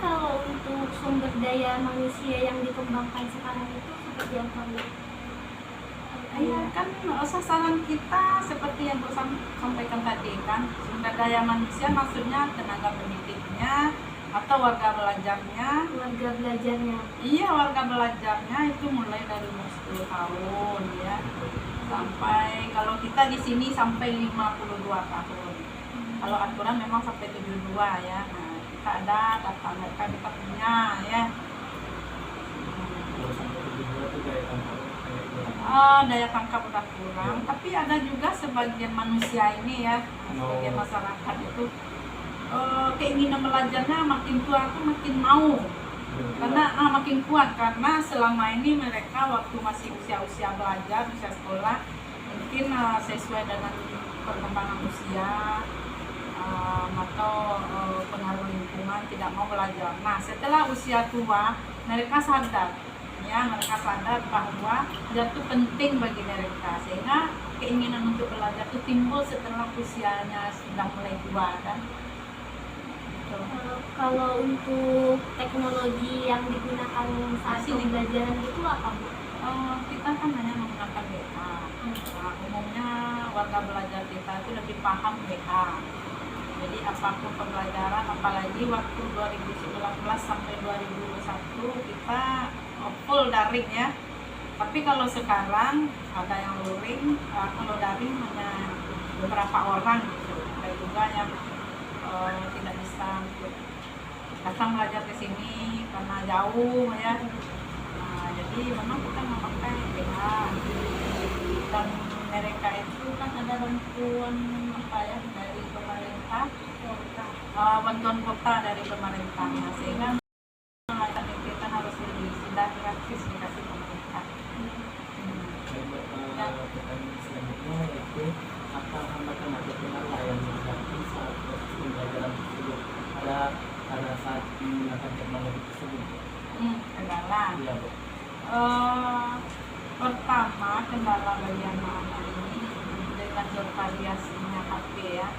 kalau untuk sumber daya manusia yang dikembangkan sekarang itu seperti apa, Bu? Iya kan, sasaran kita seperti yang Bu sampaikan tadi kan, sumber daya manusia maksudnya tenaga pendidiknya atau warga belajarnya. Warga belajarnya. Iya, warga belajarnya itu mulai dari umur 10 tahun ya, sampai kalau kita di sini sampai 52 tahun. Kalau aturan memang sampai 72 ya. Nah, kita ada data mereka, kita punya ya. Kalau sampai 72 itu daya tangkap Daya tangkap udah kurang, tapi ada juga sebagian manusia ini ya, sebagian masyarakat itu keinginan belajarnya makin tua tuh makin mau, karena makin kuat, karena selama ini mereka waktu masih usia belajar, usia sekolah, mungkin sesuai dengan perkembangan usia atau pengaruh lingkungan tidak mau belajar. Nah, setelah usia tua mereka sadar bahwa belajar itu penting bagi mereka, sehingga keinginan untuk belajar itu timbul setelah usianya sudah mulai tua kan. Kalau untuk teknologi yang digunakan saat pembelajaran itu apa, Bu? Kita kan hanya menggunakan WA. Nah, umumnya warga belajar kita itu lebih paham WA. Jadi apapun pembelajaran, apalagi waktu 2019 sampai 2021 kita full daring ya. Tapi kalau sekarang ada yang luring, kalau daring hanya beberapa orang gitu. Ada juga yang tidak bisa datang belajar ke sini karena jauh ya. Nah, jadi memang kita memakai WA, dan mereka itu kan ada bantuan apa ya dari pemerintah, bantuan kota dari pemerintahnya, sehingga kita harus beli, sudah gratis dikasih pemerintah. Pertanyaan selanjutnya yaitu apa hambatan atau kendala yang dihadapi saat proses pembelajaran tersebut pada saat menggunakan teknologi tersebut? Kendala. Iya, Bu. Pertama, kendala bagi anak-anak ini dengan bervariasinya HP ya.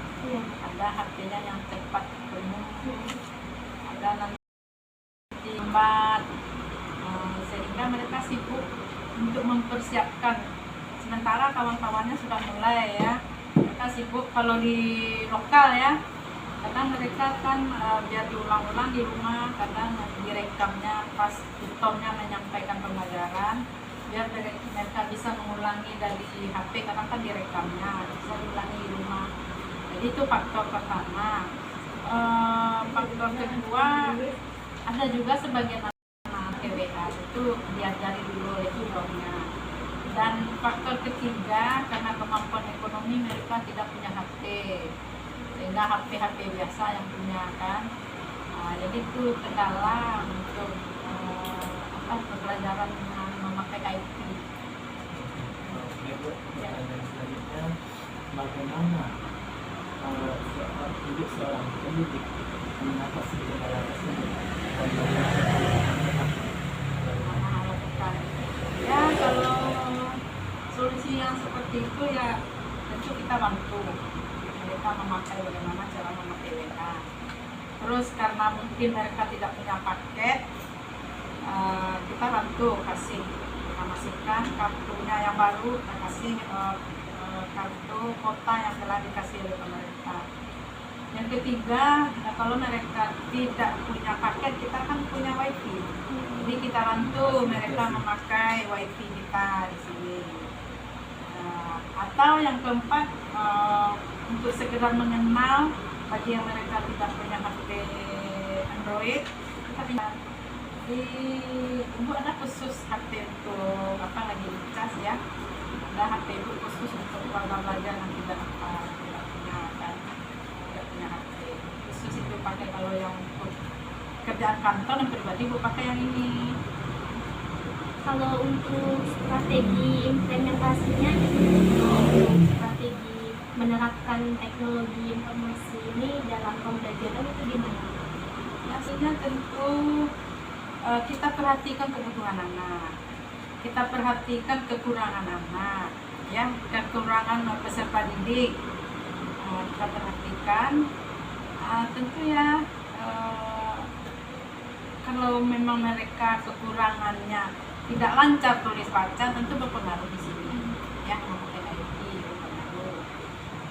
Ada HP-nya yang cepat penuh, ada nanti lambat, sehingga mereka sibuk untuk mempersiapkan. Sementara kawan-kawannya sudah mulai ya, mereka sibuk kalau di lokal ya. Kadang mereka kan biar diulang-ulang di rumah, kadang direkamnya pas tutornya menyampaikan pembelajaran, biar mereka bisa mengulangi dari HP, karena kan direkamnya bisa diulangi di rumah. Jadi itu faktor pertama. Faktor kedua, ada juga sebagian anak WA itu diajari dulu tutornya. Dan faktor ketiga, karena kemampuan ekonomi mereka tidak punya HP, sehingga HP biasa yang punya kan. Jadi itu kendala untuk pembelajaran dengan memakai IT. Pertanyaan selanjutnya, bagaimana hidup seorang pendidik mengatasi kendala tersebut dan bagaimana Ya, kalau solusi yang seperti itu ya tentu kita bantu mereka memakai, bagaimana cara memakai WA. Terus karena mungkin mereka tidak punya paket, kita bantu kita masukkan kartunya yang baru, kita kasih kartu kota yang telah dikasih oleh pemerintah. Yang ketiga, kalau mereka tidak punya paket, kita kan punya wifi, jadi kita bantu mereka memakai wifi kita di sini. Atau yang keempat, untuk sekedar mengenal bagi yang mereka tidak punya HP Android, kita tinggal di Ibu ada khusus HP untuk lagi dicas ya, ada HP itu khusus untuk warga belajar yang tidak punya HP khusus itu pakai. Kalau yang untuk kerjaan kantor dan pribadi Bu pakai yang ini. Kalau untuk strategi implementasinya, strategi menerapkan teknologi informasi ini dalam pembelajaran itu gimana? Maksudnya tentu kita perhatikan kebutuhan anak, kita perhatikan kekurangan anak, ya, kekurangan peserta didik, kita perhatikan. Tentu ya kalau memang mereka kekurangannya tidak lancar tulis baca, tentu berpengaruh di sini ya, memakai IT berpengaruh.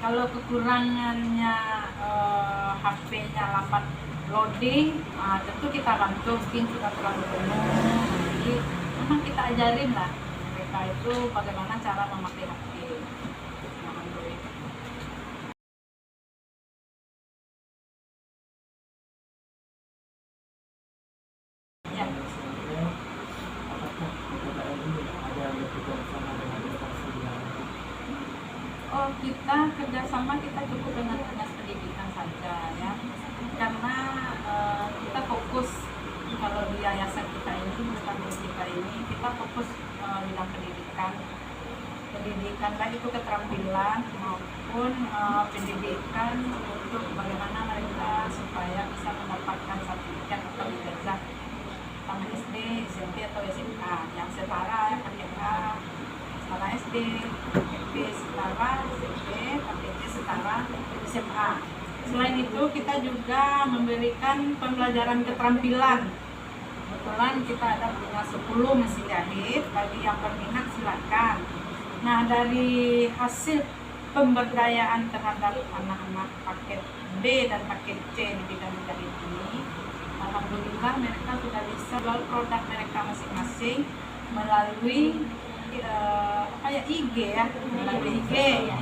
Kalau kekurangannya HP-nya lambat loading, tentu kita bantu, mungkin sudah terlalu penuh. Jadi memang kita ajarin lah mereka itu bagaimana cara memakai HP yang Android. Ya. Selanjutnya, apakah PPKM ini ada bekerja sama dengan instansi yang Oh, kita kerjasama kita cukup dengan dinas pendidikan saja ya, karena kita fokus kalau di yayasan kita ini, bukan kita ini, kita fokus bidang pendidikan baik itu keterampilan maupun pendidikan untuk bagaimana mereka supaya bisa mendapatkan sertifikat atau ijazah sama SD, SMP atau SMA yang setara, PTK setara SD, SMP setara SMP, PTC setara SMA. Selain itu kita juga memberikan pembelajaran keterampilan. Kebetulan kita ada punya 10 mesin jahit, bagi yang berminat silakan. Nah, dari hasil pemberdayaan terhadap anak-anak paket B dan paket C di bidang jahit ini, alhamdulillah mereka sudah bisa jual produk mereka masing-masing melalui IG ya, melalui IG,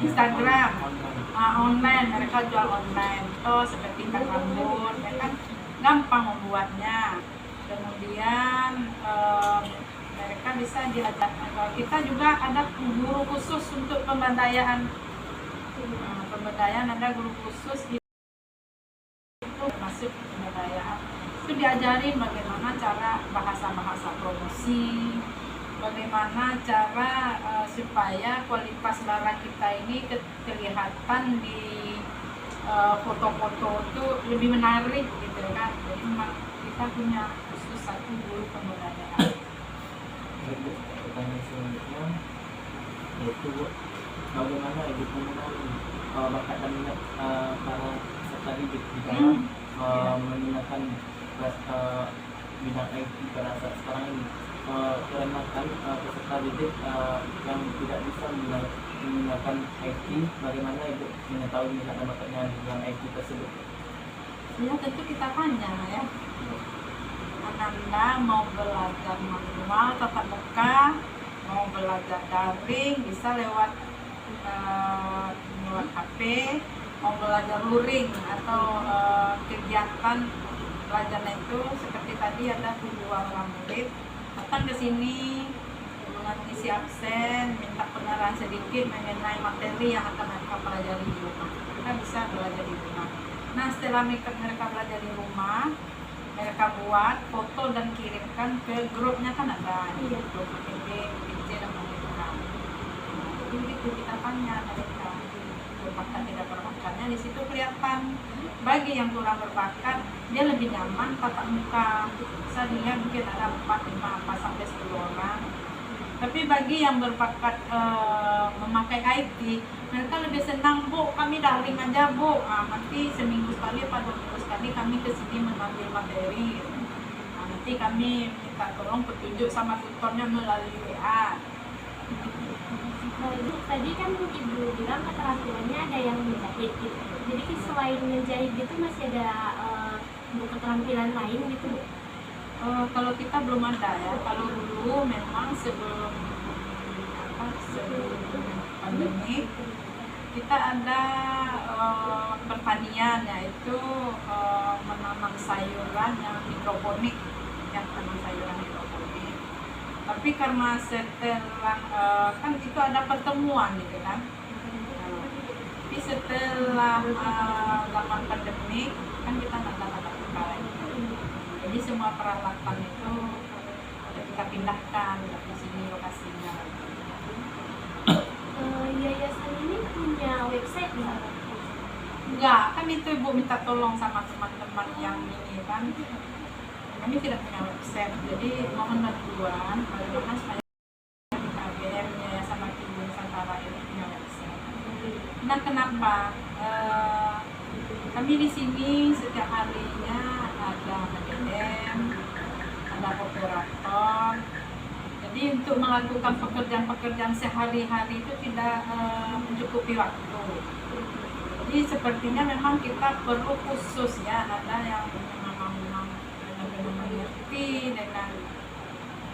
Instagram, online. Mereka jual online, seperti ikan rambut, ya kan gampang membuatnya. Kemudian mereka bisa diajar. Kita juga ada guru khusus untuk pemberdayaan. Pemberdayaan ada guru khusus itu masuk pemberdayaan. Itu diajarin bagaimana cara bahasa-bahasa promosi, bagaimana cara supaya kualitas barang kita ini kelihatan di foto-foto itu lebih menarik gitu kan. Jadi memang kita punya khusus satu guru pemberdayaan. pertanyaan selanjutnya, yaitu bagaimana ibu mengenali bakat dan minat para peserta didik di dalam menggunakan bidang IT pada saat sekarang ini, karena kan peserta didik yang tidak bisa menggunakan IT, bagaimana ibu mengetahui minat dan bakatnya di dalam IT tersebut? Ya tentu kita tanya ya, Ananda mau belajar manual tatap muka, mau belajar daring bisa lewat HP, mau belajar luring atau kegiatan belajarnya itu seperti tadi ada tujuan murid datang ke sini mengisi absen, minta penerahan sedikit mengenai materi yang akan mereka pelajari di rumah. Kita bisa belajar di rumah. Nah, setelah mereka belajar di rumah, mereka buat foto dan kirimkan ke grupnya, kan ada grup PB, PJ dan PK. Jadi itu kita tanya mereka berbakat tidak berbakatnya, di situ kelihatan. Bagi yang kurang berbakat, dia lebih nyaman tatap muka. Bisa dilihat mungkin ada 4, 5, apa sampai 10 orang. Tapi bagi yang berbakat memakai IT, mereka lebih senang, Bu, kami daring aja, Bu. Nanti seminggu sekali atau 2 minggu sekali kami ke sini mengambil materi. Nanti kami minta tolong petunjuk sama tutornya melalui WA. Tadi kan Ibu bilang keterampilannya ada yang menjahit gitu. Jadi selain menjahit gitu masih ada keterampilan lain gitu, Bu? Kalau kita belum ada ya. Kalau dulu memang sebelum pandemi kita ada pertanian, yaitu menanam sayuran yang hidroponik, yang tanam sayuran hidroponik. Tapi karena setelah kan itu ada pertemuan gitu kan. Tapi setelah zaman pandemi kan kita nggak tatap muka lagi. Jadi semua peralatan itu kita pindahkan ke sini lokasinya. Yayasan ini punya website nggak? Enggak, kan itu Ibu minta tolong sama teman-teman yang ini kan. Kami tidak punya website, jadi mohon bantuan bagaimana supaya KBM Yayasan Bakti Nusantara ini punya website. Nah, kenapa? Kami di sini setiap harinya ada BBM, untuk melakukan pekerjaan-pekerjaan sehari-hari itu tidak mencukupi waktu. Jadi sepertinya memang kita perlu khusus ya, ada yang memang benar-benar mengerti dengan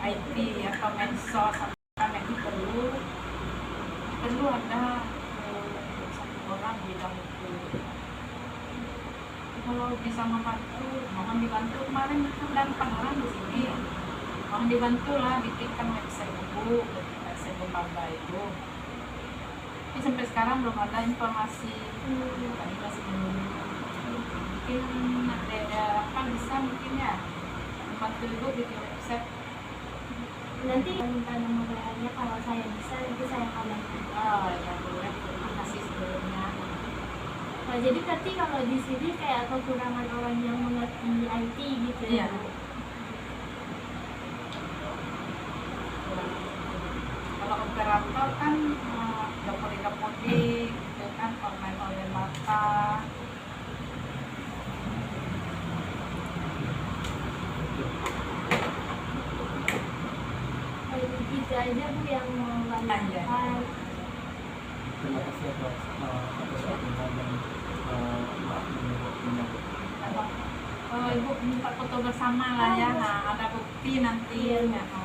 IT atau medsos, karena itu perlu ada satu orang di bidang itu. Kalau bisa membantu, mohon dibantu. Kemarin itu gampang lah di sini, mohon dibantu lah bikinkan website ibu, website lembaga itu. Tapi sampai sekarang belum ada informasi. Tadi masih menunggu. Mungkin ada apa bisa mungkin ya membantu ibu bikin website. Nanti minta nomor WA-nya, kalau saya bisa nanti saya kabarin. Oh ya boleh, terima kasih sebelumnya. Nah, jadi berarti kalau di sini kayak kekurangan orang yang mengerti IT gitu ya? Iya. Bu? Kalau operator kan dapur-dapur itu kan online data. Kalau begitu aja Bu yang mau tanyakan. Terima kasih atas waktunya dan maaf menunggu. Ibu minta foto bersama lah ya, nah ada bukti nanti. Iya. Ya.